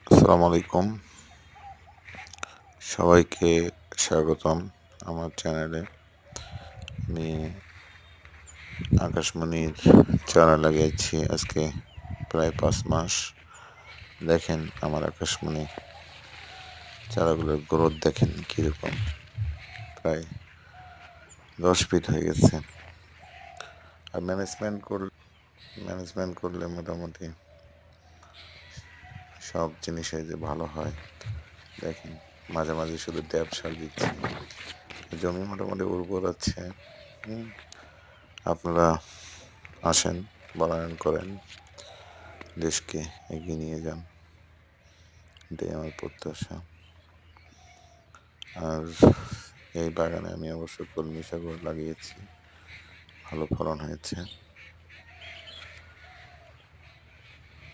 আসসালামু আলাইকুম। সবাইকে স্বাগতম আমার চ্যানেলে। আমি আকাশমণির চারা লাগিয়েছি আজকে প্রায় ৫ মাস। দেখেন আমার আকাশমণি চারাগুলোর গ্রোথ দেখেন কিরকম। প্রায় ১০ ফিট হয়ে গেছে। আর ম্যানেজমেন্ট করলে মোটামুটি সব জিনিসই যে ভালো হয়। দেখেন মাঝে, মাঝে শুধু ট্যাপ সার দিচ্ছি। জমি মোটামুটি উর্বর আছে। হুম? আপনারা আসেন, বনায়ন করেন, দেশকে এগিয়ে নিয়ে যান। এটাই আমার প্রত্যাশা। আর এই বাগানে আমি অবশ্য কলমি শাকও লাগিয়েছি। ভালো ফলন হয়েছে।